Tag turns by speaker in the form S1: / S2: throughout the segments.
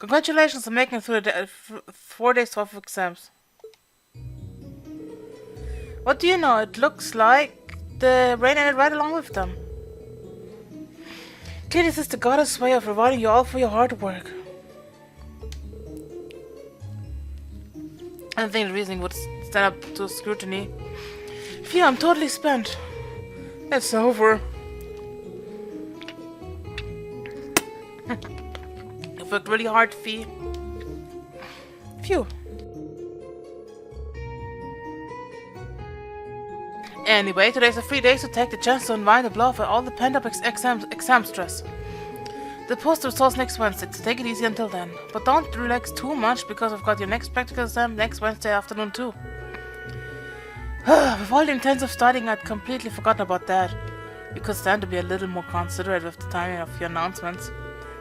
S1: Congratulations on making it through the 4 days of exams. What do you know? It looks like the rain ended right along with them. Clearly, this is the goddess' way of rewarding you all for your hard work. I don't think the reasoning would stand up to scrutiny. Phew, I'm totally spent. It's over. You've worked really hard, Fee. Phew. Anyway, today's a free day, so take the chance to unwind and blow off all the pent-up exam stress. The post results next Wednesday, so take it easy until then. But don't relax too much, because I've got your next practical exam next Wednesday afternoon too. With all the intensive studying, I'd completely forgotten about that. You could stand to be a little more considerate with the timing of your announcements.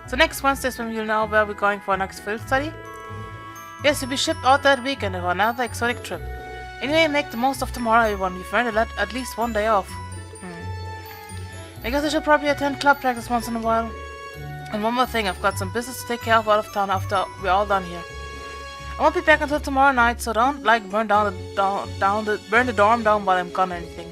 S1: So next Wednesday is when you'll know where we're going for our next field study. Yes, you'll be shipped out that weekend for another exotic trip. Anyway, make the most of tomorrow, everyone. You've earned at least one day off. I guess I should probably attend club practice once in a while. And one more thing, I've got some business to take care of out of town after we're all done here. I won't be back until tomorrow night, so don't burn the dorm down while I'm gone or anything.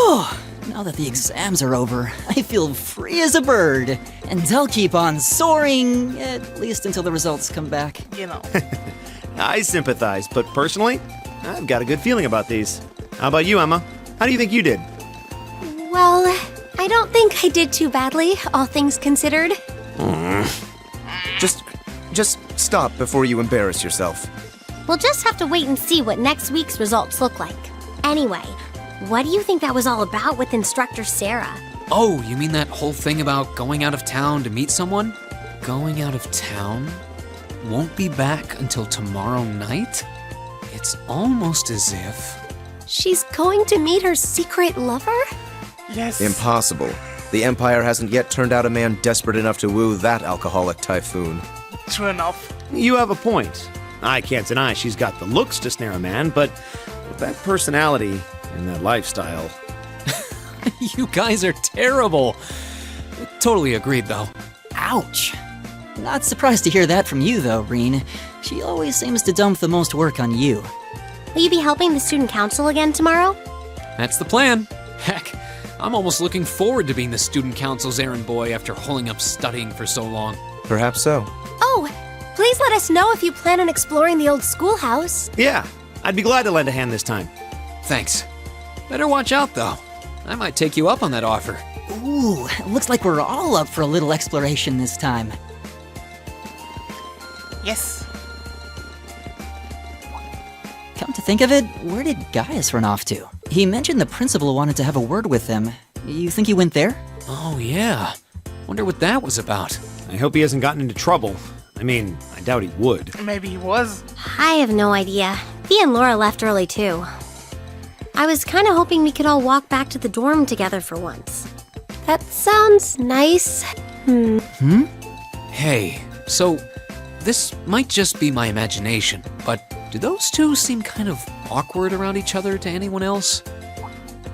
S2: Oh, now that the exams are over, I feel free as a bird. And I'll keep on soaring, at least until the results come back.
S1: You know.
S3: I sympathize, but personally, I've got a good feeling about these. How about you, Emma? How do you think you did?
S4: Well, I don't think I did too badly, all things considered.
S5: Just stop before you embarrass yourself.
S4: We'll just have to wait and see what next week's results look like. Anyway, what do you think that was all about with Instructor Sarah?
S6: Oh, you mean that whole thing about going out of town to meet someone? Going out of town? Won't be back until tomorrow night? It's almost as if...
S4: She's going to meet her secret lover?
S1: Yes.
S5: Impossible. The Empire hasn't yet turned out a man desperate enough to woo that alcoholic typhoon.
S1: True enough.
S3: You have a point. I can't deny she's got the looks to snare a man, but with that personality and that lifestyle...
S6: You guys are terrible. Totally agreed, though.
S2: Ouch. Not surprised to hear that from you, though, Reen. She always seems to dump the most work on you.
S4: Will you be helping the student council again tomorrow?
S6: That's the plan. Heck, I'm almost looking forward to being the student council's errand boy after holding up studying for so long.
S5: Perhaps so.
S4: Oh, please let us know if you plan on exploring the old schoolhouse.
S3: Yeah, I'd be glad to lend a hand this time.
S6: Thanks. Better watch out, though. I might take you up on that offer.
S2: Ooh, looks like we're all up for a little exploration this time.
S1: Yes.
S2: Come to think of it, where did Gaius run off to? He mentioned the principal wanted to have a word with him. You think he went there?
S6: Oh, yeah. Wonder what that was about.
S3: I hope he hasn't gotten into trouble. I mean, I doubt he would.
S1: Maybe he was.
S4: I have no idea. He and Laura left early too. I was kind of hoping we could all walk back to the dorm together for once. That sounds nice.
S6: Hey, so this might just be my imagination, but do those two seem kind of awkward around each other to anyone else?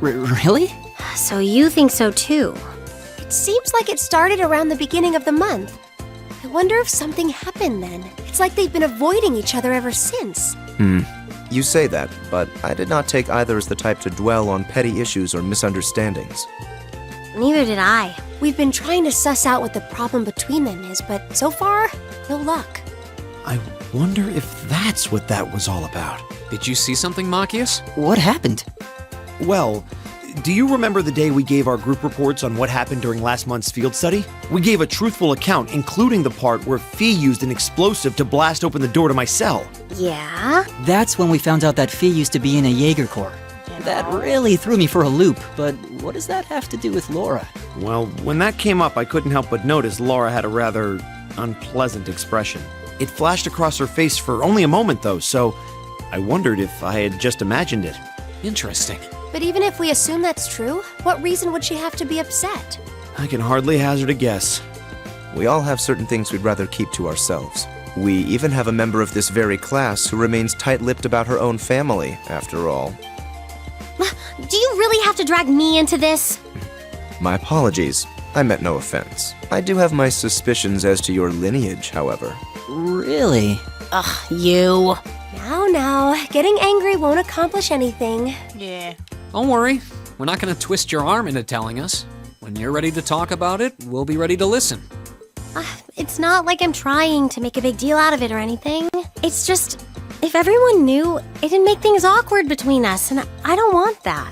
S2: Really?
S4: So you think so too? It seems like it started around the beginning of the month. I wonder if something happened then. It's like they've been avoiding each other ever since.
S5: You say that, but I did not take either as the type to dwell on petty issues or misunderstandings.
S4: Neither did I. We've been trying to suss out what the problem between them is, but so far, no luck.
S3: I wonder if that's what that was all about.
S6: Did you see something, Machias?
S2: What happened?
S3: Well, do you remember the day we gave our group reports on what happened during last month's field study? We gave a truthful account, including the part where Fee used an explosive to blast open the door to my cell.
S4: Yeah?
S2: That's when we found out that Fee used to be in a Jaeger Corps. That really threw me for a loop, but what does that have to do with Laura?
S3: Well, when that came up, I couldn't help but notice Laura had a rather unpleasant expression. It flashed across her face for only a moment, though, so I wondered if I had just imagined it.
S6: Interesting.
S4: But even if we assume that's true, what reason would she have to be upset?
S3: I can hardly hazard a guess.
S5: We all have certain things we'd rather keep to ourselves. We even have a member of this very class who remains tight-lipped about her own family, after all.
S7: Do you really have to drag me into this?
S5: My apologies. I meant no offense. I do have my suspicions as to your lineage, however.
S2: Really?
S7: Ugh, you.
S4: Now, getting angry won't accomplish anything.
S1: Yeah.
S6: Don't worry, we're not gonna twist your arm into telling us. When you're ready to talk about it, we'll be ready to listen.
S7: It's not like I'm trying to make a big deal out of it or anything. It's just, if everyone knew, it'd make things awkward between us, and I don't want that.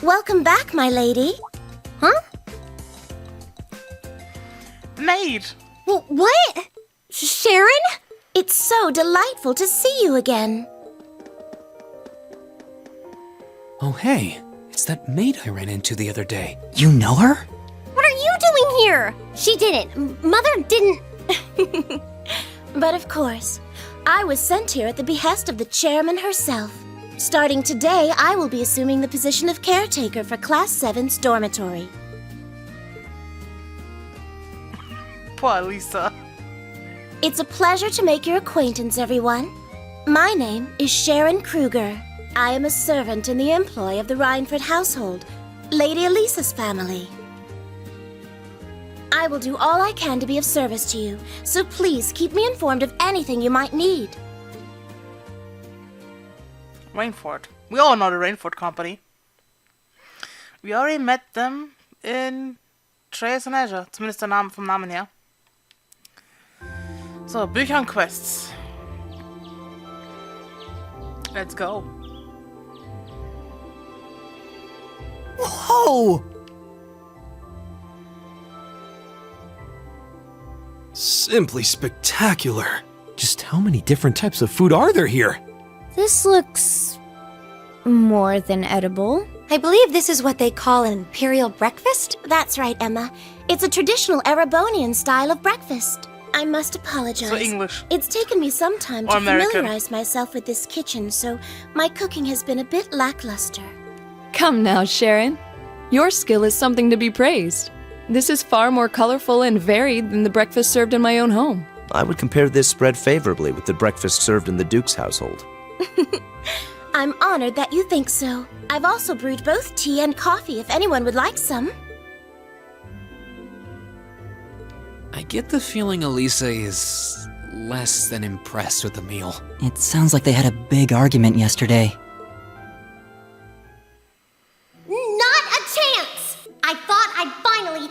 S7: Welcome back, my lady. Huh?
S1: Maid!
S7: What? Sharon? It's so delightful to see you again.
S6: Oh hey, it's that maid I ran into the other day.
S2: You know her?
S7: What are you doing here? She didn't. Mother didn't. But of course, I was sent here at the behest of the chairman herself. Starting today, I will be assuming the position of caretaker for Class 7's dormitory.
S1: Poor Lisa.
S7: It's a pleasure to make your acquaintance, everyone. My name is Sharon Kruger. I am a servant in the employ of the Rhineford household, Lady Elisa's family. I will do all I can to be of service to you, so please keep me informed of anything you might need.
S1: Rainford. We all know the Rainford Company. We already met them in Trace and Azure. Zumindest der Name vom Namen her. So, Bücher und Quests. Let's go.
S3: Whoa! Simply spectacular. Just how many different types of food are there here?
S7: This looks more than edible.
S4: I believe this is what they call an imperial breakfast?
S7: That's right, Emma. It's a traditional Erebonian style of breakfast. I must apologize.
S1: So English.
S7: It's taken me some time
S1: Or
S7: to
S1: American.
S7: familiarize myself with this kitchen, so my cooking has been a bit lackluster.
S8: Come now, Sharon. Your skill is something to be praised. This is far more colorful and varied than the breakfast served in my own home.
S5: I would compare this spread favorably with the breakfast served in the Duke's household.
S7: I'm honored that you think so. I've also brewed both tea and coffee if anyone would like some.
S6: I get the feeling Elisa is less than impressed with the meal.
S2: It sounds like they had a big argument yesterday.
S7: Not a chance! I thought I'd finally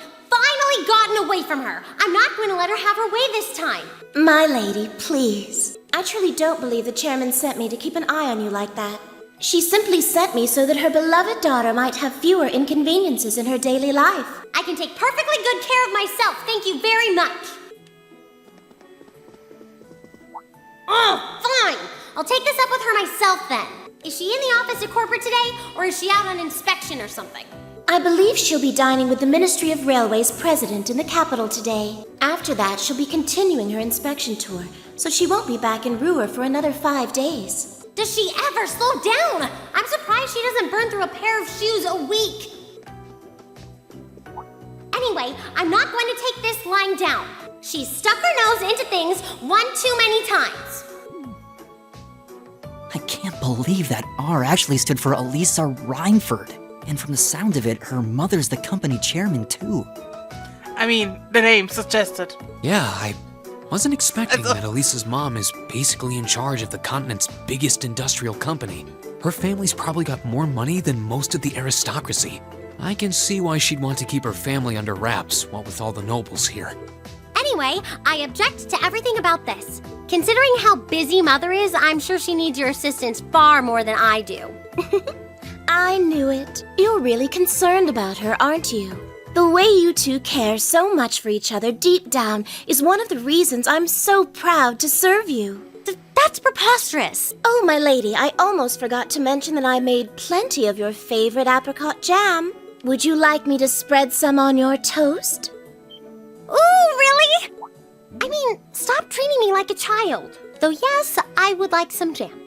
S7: gotten away from her. I'm not going to let her have her way this time. My lady, please. I truly don't believe the chairman sent me to keep an eye on you like that. She simply sent me so that her beloved daughter might have fewer inconveniences in her daily life. I can take perfectly good care of myself, thank you very much. Oh, fine. I'll take this up with her myself then. Is she in the office at corporate today, or is she out on inspection or something? I believe she'll be dining with the Ministry of Railways president in the capital today. After that, she'll be continuing her inspection tour, so she won't be back in Ruhr for another 5 days. Does she ever slow down? I'm surprised she doesn't burn through a pair of shoes a week. Anyway, I'm not going to take this lying down. She's stuck her nose into things one too many times.
S2: I can't believe that R actually stood for Elisa Rhineford. And from the sound of it, her mother's the company chairman too.
S1: I mean, the name suggested.
S6: Yeah, I wasn't expecting that Elisa's mom is basically in charge of the continent's biggest industrial company. Her family's probably got more money than most of the aristocracy. I can see why she'd want to keep her family under wraps, what with all the nobles here.
S7: Anyway, I object to everything about this. Considering how busy Mother is, I'm sure she needs your assistance far more than I do. I knew it. You're really concerned about her, aren't you? The way you two care so much for each other deep down is one of the reasons I'm so proud to serve you. That's preposterous. Oh, my lady, I almost forgot to mention that I made plenty of your favorite apricot jam. Would you like me to spread some on your toast? Ooh, really? I mean, stop treating me like a child. Though yes, I would like some jam.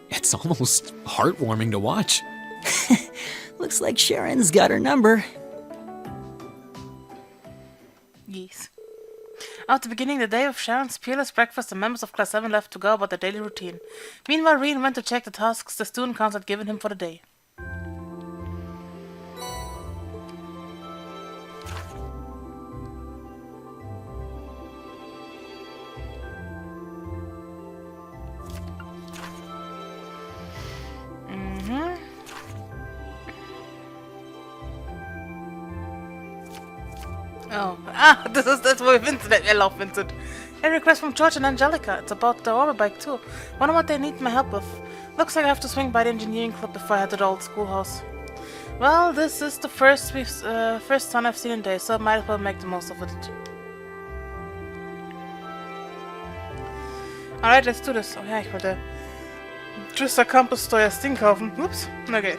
S6: It's almost heartwarming to watch.
S2: Looks like Sharon's got her number.
S1: Yes. After beginning the day with Sharon's peerless breakfast, the members of Class 7 left to go about their daily routine. Meanwhile, Reen went to check the tasks the student council had given him for the day. Oh, that's where Vincent. I love Vincent. A request from George and Angelica. It's about the rubber bike too. Wonder what they need my help with. Looks like I have to swing by the engineering club before I head to the old schoolhouse. Well, this is the first sun I've seen in days, so I might as well make the most of it. Alright, let's do this. Oh ja, ich wollte Twister Campus Steuers Ding kaufen. Ups. Okay.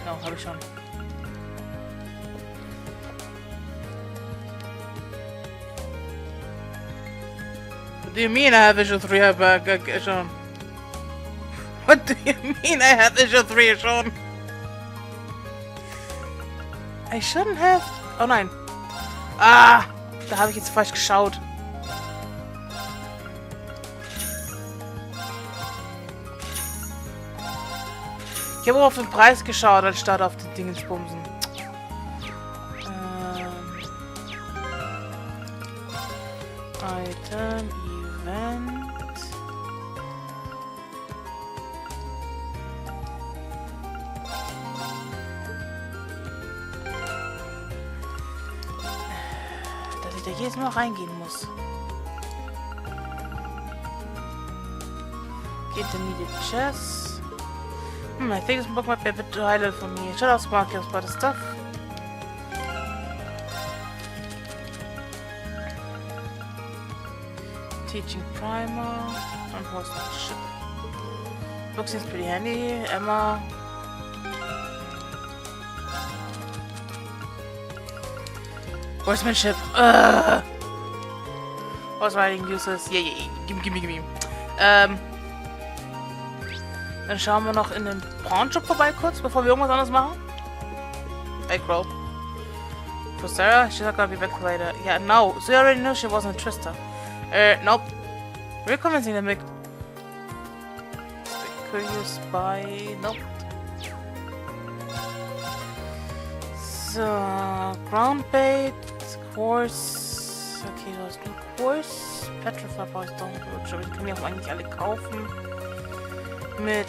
S1: Oh, habe ich schon. What do you mean I have issue 3 schon? What do you mean I have issue 3 schon? I shouldn't have... Oh nein. Ah! Da habe ich jetzt falsch geschaut. Ich habe auf den Preis geschaut, anstatt auf die Dingensbumsen. Item, Event. Dass ich da jedes Mal reingehen muss. Intermediate Chess. I think this book might be a bit too high level for me. Should ask Marcus about the stuff. Teaching primer. Unhorsemanship. Book seems pretty handy. Emma. Horsemanship. Horse riding useless. Yeah. Gimme. Dann schauen wir noch in den Pawnshop vorbei kurz, bevor wir irgendwas anderes machen. Hey, Crow. For Sarah, she's not gonna be back later. Yeah, no. So you already knew she wasn't a Trista. Nope. We're convincing them. Curious by... Nope. So... Ground bait... Course... Okay, du hast nur Course... Petrify brauche ich doch nicht. Wir können die auch eigentlich alle kaufen. Mit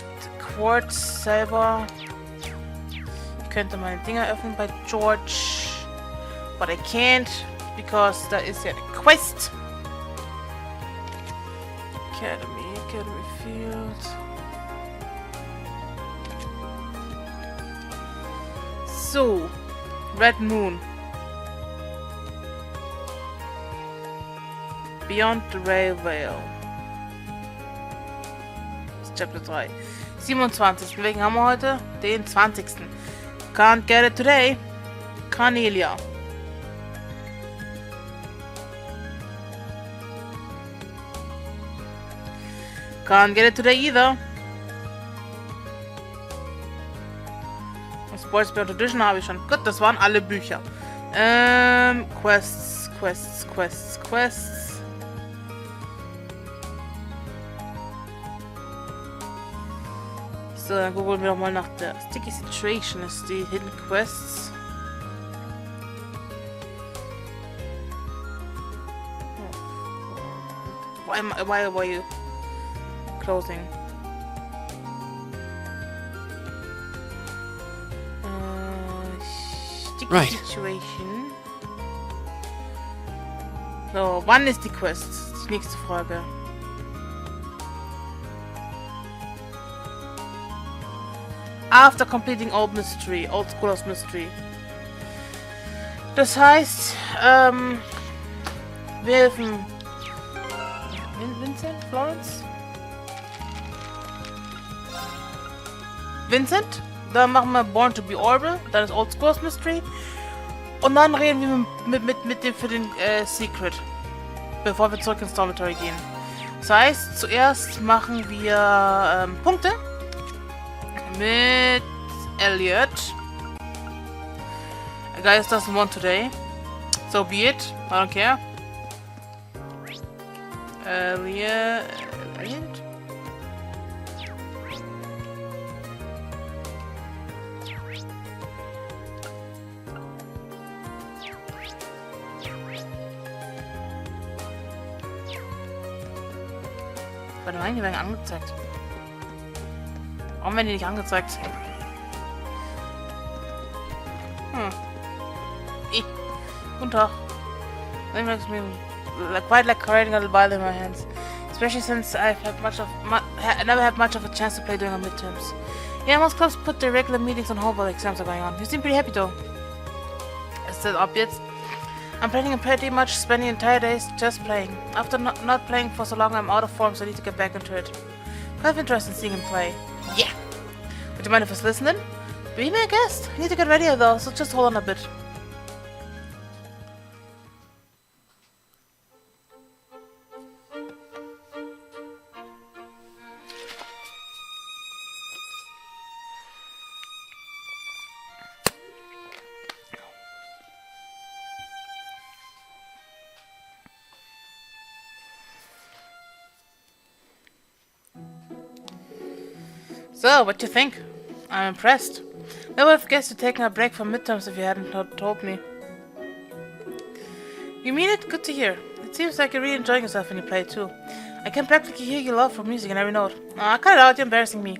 S1: Quartz selber. Ich könnte meine Dinger öffnen bei George. But I can't, because da ist ja eine Quest. Academy Field. So. Red Moon. Beyond the Railway. Chapter 3. 27. Welchen haben wir heute? Den 20. Can't get it today. Cornelia. Can't get it today either. Sports Beyond Tradition habe ich schon. Gut, das waren alle Bücher. Quests. So, dann gucken wir doch mal nach der Sticky Situation. Ist die Hidden Quests. Why were you closing? Sticky
S6: Right.
S1: Situation. So, wann ist die Quest? Die nächste Frage. After completing Old Schoolhouse Mystery. Das heißt, wir helfen Vincent? Florence? Vincent? Dann machen wir Born to be Orbital, dann ist Old Schoolhouse Mystery. Und dann reden wir mit dem für den Secret. Bevor wir zurück ins Dormitory gehen. Das heißt, zuerst machen wir Punkte. Mit Elliot. A guy doesn't want today. So be it. I don't care. Elliot. Warte mal, die werden angezeigt. Warum werden die nicht angezeigt? Guten Tag. It makes me quite like carrying a little ball in my hands. Especially since I never had much of a chance to play during our midterms. Yeah, most clubs put their regular meetings on hold while exams are going on. You seem pretty happy though. Is that obvious? I'm planning on pretty much spending entire days just playing. After not playing for so long, I'm out of form, so I need to get back into it. Kind of interested in seeing him play. Yeah! Would you mind if I was listening? Be my guest. I need to get ready though, so just hold on a bit. So, what do you think? I'm impressed. I would have guessed you're taking a break from midterms if you hadn't told me. You mean it? Good to hear. It seems like you're really enjoying yourself when you play too. I can practically hear your love for music in every note. Cut it out, you're embarrassing me.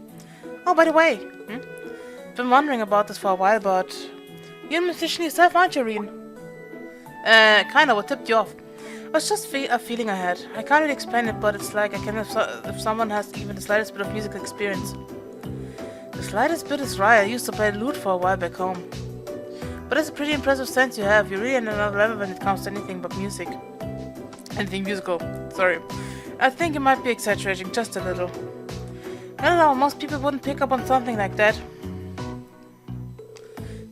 S1: Oh, by the way, I've been wondering about this for a while, but you're a musician yourself, aren't you, Reen? Kinda, what tipped you off? It was just a feeling I had. I can't really explain it, but it's like I can if someone has even the slightest bit of musical experience. The slightest bit is right. I used to play the lute for a while back home. But it's a pretty impressive sense you have. You're really on another level when it comes to anything but music. Anything musical. Sorry. I think you might be exaggerating just a little. I don't know, most people wouldn't pick up on something like that.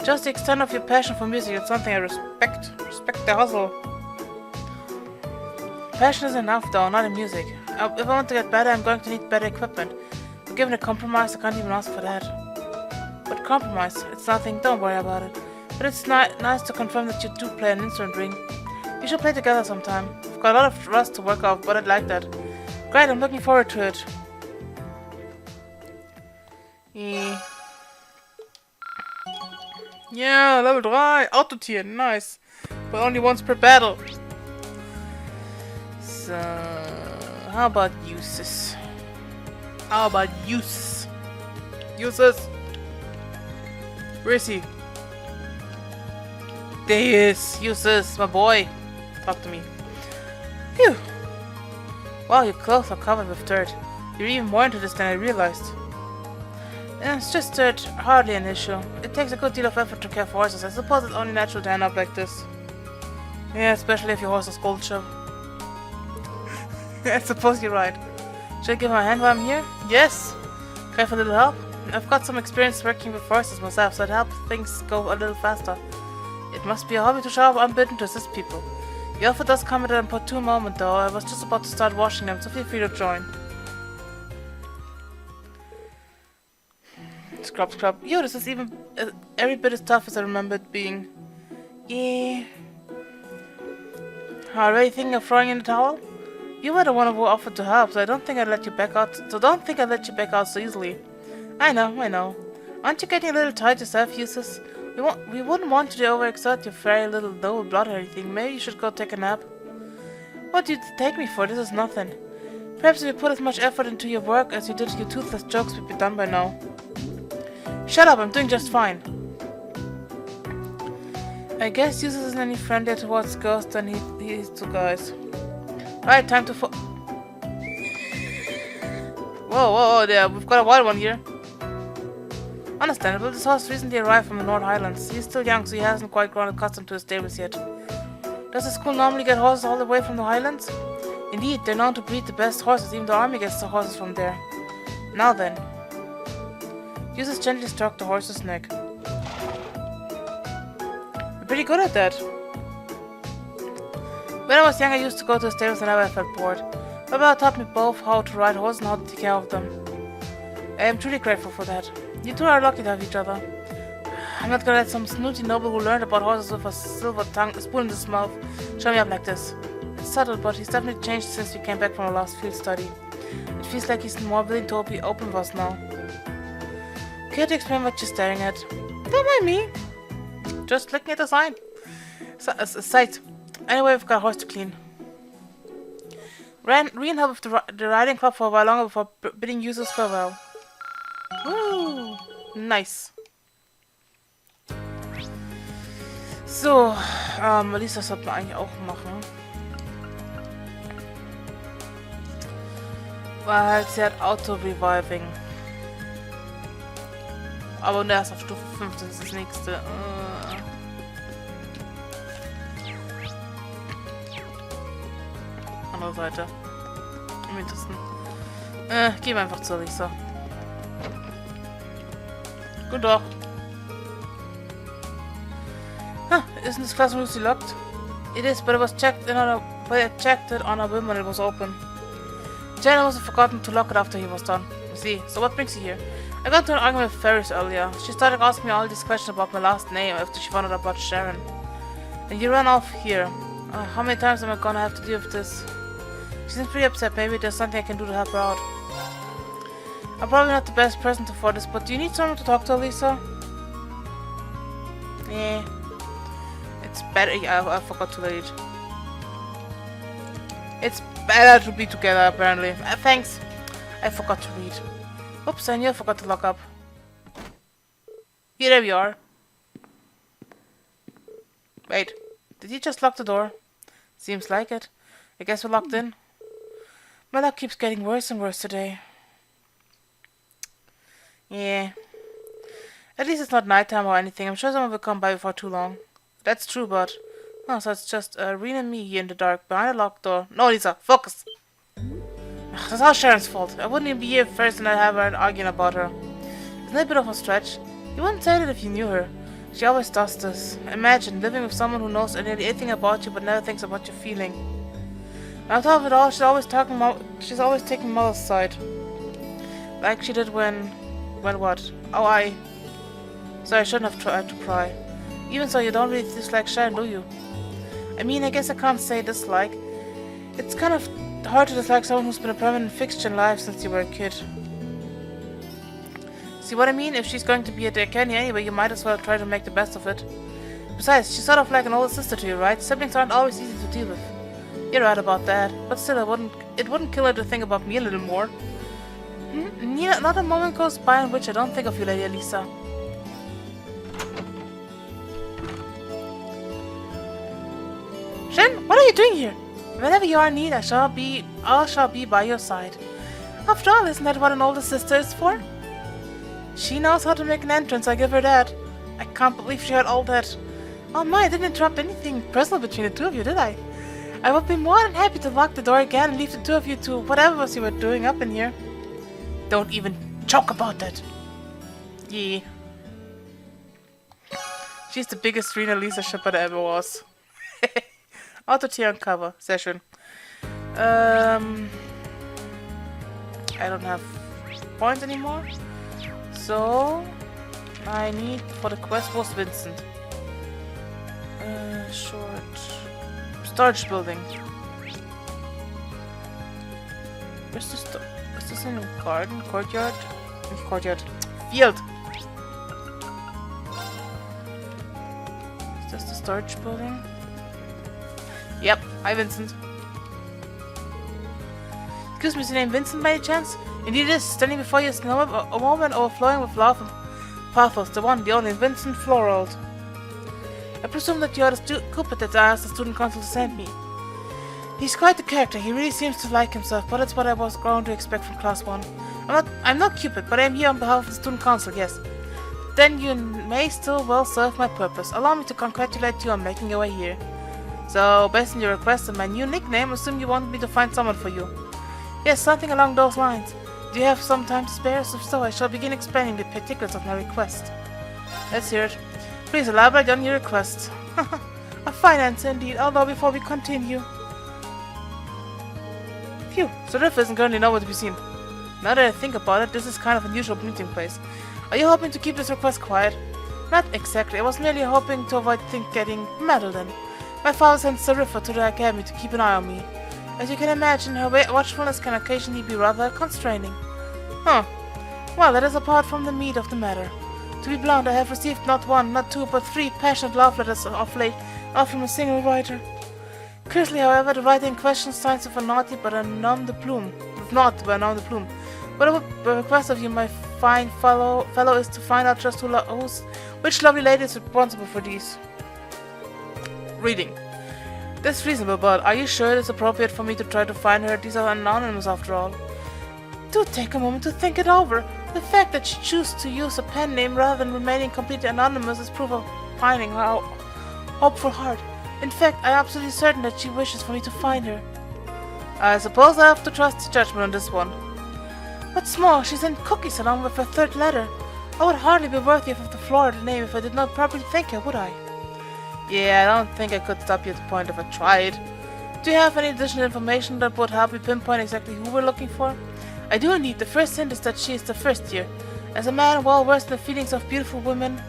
S1: Just the extent of your passion for music is something I respect. Respect the hustle. Passion is enough though, not in music. If I want to get better, I'm going to need better equipment. But given a compromise, I can't even ask for that. But compromise, it's nothing, don't worry about it. But it's nice to confirm that you do play an instrument, Ring. We should play together sometime. I've got a lot of rust to work off, but I'd like that. Great, I'm looking forward to it. Yeah, level 3, Auto-Tier, nice. But only once per battle. So, how about uses? How about uses? Uses? Where is he? There he is. Uses, my boy. Talk to me. Phew. Wow, your clothes are covered with dirt. You're even more into this than I realized. It's just dirt, hardly an issue. It takes a good deal of effort to care for horses. I suppose it's only natural to end up like this. Yeah, especially if your horse is gold show. I suppose you're right. Should I give him a hand while I'm here? Yes! Can I have a little help? I've got some experience working with horses myself, so it helps things go a little faster. It must be a hobby to show up unbidden to assist people. The offer does come at an opportune moment though. I was just about to start washing them, so feel free to join. Scrub, scrub. Yo, this is even every bit as tough as I remember it being. Yeah. Already thinking of throwing in the towel? You were the one who offered to help, so I don't think I'd let you back out. So easily. I know. Aren't you getting a little tired yourself, Eustace? We wouldn't want you to overexert your very little noble blood or anything. Maybe you should go take a nap. What do you take me for? This is nothing. Perhaps if you put as much effort into your work as you did your toothless jokes, we'd be done by now. Shut up, I'm doing just fine. I guess Eustace isn't any friendlier towards girls than he is to guys. Right, time to Whoa, there, we've got a wild one here. Understandable, this horse recently arrived from the North Highlands. He's still young, so he hasn't quite grown accustomed to his stables yet. Does the school normally get horses all the way from the Highlands? Indeed, they're known to breed the best horses, even the army gets the horses from there. Now then. Eustace gently stroked the horse's neck. The pretty good at that. When I was young, I used to go to the stables whenever I felt bored. My brother taught me both how to ride horses and how to take care of them. I am truly grateful for that. You two are lucky to have each other. I'm not gonna let some snooty noble who learned about horses with a silver spoon in his mouth show me up like this. It's subtle, but he's definitely changed since we came back from our last field study. It feels like he's more willing to be open with us now. Care to explain what you're staring at? Don't mind me. Just looking at the sign. Sight. Anyway, we've got a horse to clean. Reen helped with the riding club for a while longer before bidding users farewell. Woo! Nice. So, Melissa sollte man eigentlich auch machen. Weil sie hat Auto-Reviving. Aber nur erst auf Stufe 5, das ist das nächste. Andere Seite. Am hintersten. Gehen wir einfach zur Lisa. Gut doch. Huh, isn't this classroom usually locked? It is, but it was checked it on a whim when it was open. Jana must have forgotten to lock it after he was done. I see. So what brings you here? I got into an argument with Ferris earlier. She started asking me all these questions about my last name after she found out about Sharon. And you ran off here. How many times am I gonna have to deal with this? She seems pretty upset. Maybe there's something I can do to help her out. I'm probably not the best person for this, but do you need someone to talk to, Lisa? Yeah. It's better. I forgot to read. It's better to be together, apparently. Thanks. I forgot to read. Oops, I knew I forgot to lock up. Here, there we are. Wait, did you just lock the door? Seems like it. I guess we're locked in. My luck keeps getting worse and worse today. Yeah. At least it's not nighttime or anything. I'm sure someone will come by before too long. That's true, but... Oh, so it's just Reen and me here in the dark, behind a locked door. No, Lisa, focus! Ugh, that's all Sharon's fault. I wouldn't even be here first and I'd have her arguing about her. Isn't that a bit of a stretch? You wouldn't say that if you knew her. She always does this. Imagine living with someone who knows nearly everything about you but never thinks about your feeling. And on top of it all, she's always taking Mother's side. Like she did when what? Oh, So I shouldn't have tried to pry. Even so, you don't really dislike Sharon, do you? I mean, I guess I can't say dislike. It's kind of hard to dislike someone who's been a permanent fixture in life since you were a kid. See what I mean? If she's going to be at the academy anyway, you might as well try to make the best of it. Besides, she's sort of like an older sister to you, right? Siblings aren't always easy to deal with. You're right about that, but still, it wouldn't kill her to think about me a little more. Not a moment goes by in which I don't think of you, Lady Elisa. Shen, what are you doing here? Whenever you are in need, I shall be by your side. After all, isn't that what an older sister is for? She knows how to make an entrance, I give her that. I can't believe she heard all that. Oh my, I didn't interrupt anything personal between the two of you, did I? I would be more than happy to lock the door again and leave the two of you to whatever it was you were doing up in here. Don't even joke about that. Yeah. She's the biggest Reen Elisa shipper there ever was. Auto-tier on cover. Sehr schön. I don't have points anymore. So, I need for the quest was Vincent. Short. Storage building. Where's this? Is this in a garden? Courtyard? Courtyard. Field! Is this the storage building? Yep. Hi, Vincent. Excuse me, is your name Vincent by any chance? Indeed it is. Standing before you is a woman overflowing with love and pathos. The one, the only Vincent Florold. I presume that you are the Cupid that I asked the student council to send me. He's quite the character. He really seems to like himself, but that's what I was grown to expect from class 1. I'm not Cupid, but I am here on behalf of the student council, yes. Then you may still well serve my purpose. Allow me to congratulate you on making your way here. So, based on your request and my new nickname, assume you want me to find someone for you. Yes, something along those lines. Do you have some time to spare? If so, I shall begin explaining the particulars of my request. Let's hear it. Please elaborate on your request. A fine answer indeed, although before we continue... Phew, so Riff isn't currently nowhere to be seen. Now that I think about it, this is kind of an unusual meeting place. Are you hoping to keep this request quiet? Not exactly, I was merely hoping to avoid things getting meddled in. My father sent Sariffa to the academy to keep an eye on me. As you can imagine, her watchfulness can occasionally be rather constraining. Huh. Well, that is apart from the meat of the matter. To be blunt, I have received not one, not two, but 3 passionate love letters of late, all from a single writer. Curiously, however, the writer in question signs of a naughty but a nom de plume. Not by a nom de plume. What I would request of you, my fine fellow is to find out just which lovely lady is responsible for these. Reading. That's reasonable, but are you sure it is appropriate for me to try to find her? These are anonymous after all. Do take a moment to think it over. The fact that she chose to use a pen name rather than remaining completely anonymous is proof of pining her hopeful heart. In fact, I am absolutely certain that she wishes for me to find her. I suppose I have to trust his judgment on this one. What's more, she sent cookies along with her 3rd letter. I would hardly be worthy of the florid name if I did not properly thank her, would I? Yeah, I don't think I could stop you at the point if I tried. Do you have any additional information that would help me pinpoint exactly who we're looking for? I do indeed. The first hint is that she is the 1st year. As a man well versed in the feelings of beautiful women,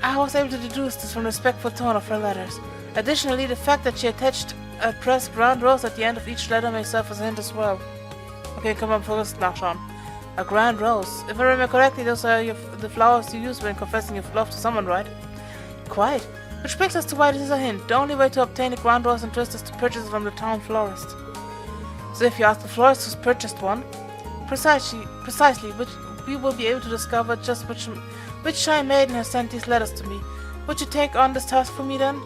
S1: I was able to deduce this from the respectful tone of her letters. Additionally, the fact that she attached a pressed grand rose at the end of each letter may serve as a hint as well. Okay, come on, first nachschauen. A grand rose. If I remember correctly, those are the flowers you use when confessing your love to someone, right? Quite. Which brings us to why this is a hint. The only way to obtain a grand rose in Twist is to purchase it from the town florist. So if you ask the florist who's purchased one, precisely, we will be able to discover just which shy maiden has sent these letters to me. Would you take on this task for me then?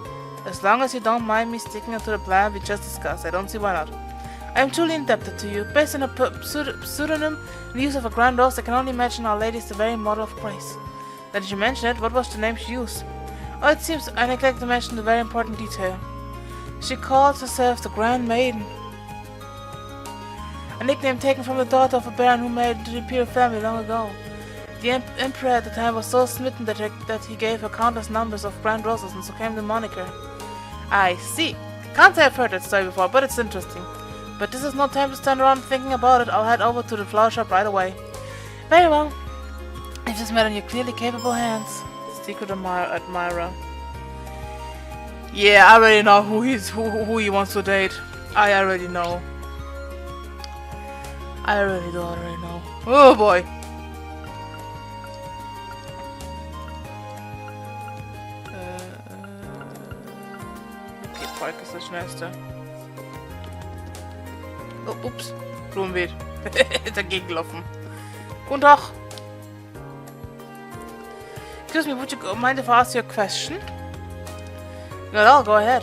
S1: As long as you don't mind me sticking to the plan we just discussed, I don't see why not. I am truly indebted to you. Based on a pseudonym and the use of a grand rose, I can only imagine Our Lady is the very model of grace. Now that you mention it, what was the name she used? Oh, it seems I neglected to mention the very important detail. She called herself the Grand Maiden. A nickname taken from the daughter of a baron who made it to the imperial family long ago. The emperor at the time was so smitten that he gave her countless numbers of grand roses, and so came the moniker. I see. Can't say I've heard that story before, but it's interesting. But this is no time to stand around thinking about it. I'll head over to the flower shop right away. Very well. If this met in your clearly capable hands. Secret admirer. Yeah, I already know who he wants to date. I already know. I really do already know. Oh boy. Okay, Park ist das schnellste. Oh, ups. Blumenbeet. Dagegen gelaufen. Guten Tag. Excuse me, would you mind if I ask you a question? Not at all, go ahead.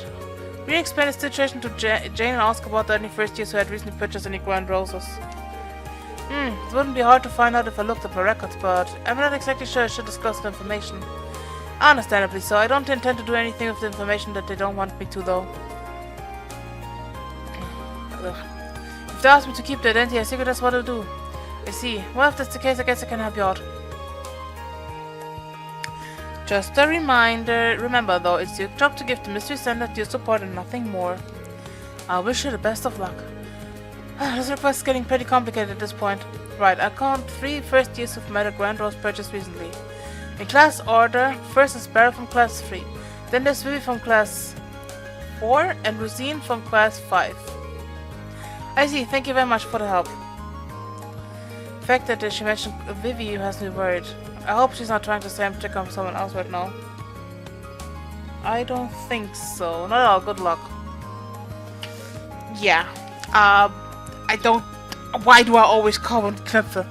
S1: Will you explain the situation to Jane and ask about any first years who had recently purchased any grand roses? It wouldn't be hard to find out if I looked up her records, but I'm not exactly sure I should disclose the information. Understandably so. I don't intend to do anything with the information that they don't want me to, though. Ugh. If they ask me to keep the identity a secret, that's what I'll do. I see. Well, if that's the case, I guess I can help you out. Just a reminder. Remember, though, it's your job to give the Mystery Center your support and nothing more. I wish you the best of luck. This request is getting pretty complicated at this point. Right, I count 3 first years who've made a grand rose purchase recently. In class order, first is Barry from class 3. Then there's Vivi from class 4 and Rosine from class 5. I see, thank you very much for the help. The fact that she mentioned Vivi has me worried. I hope she's not trying to say I'm checking on someone else right now. I don't think so. Not at all, good luck. Yeah. I don't... Why do I always call on Knöpfe?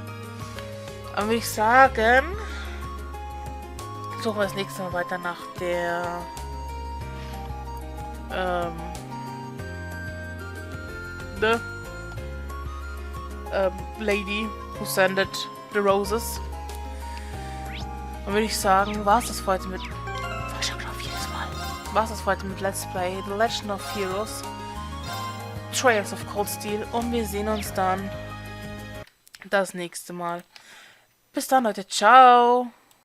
S1: Dann würde ich sagen... Suchen wir das nächste Mal weiter nach der... Lady who sent the roses. Dann würde ich sagen, war's das für heute mit... War's das für heute mit Let's Play The Legend of Heroes Trails of Cold Steel und wir sehen uns dann das nächste Mal. Bis dann, Leute. Ciao!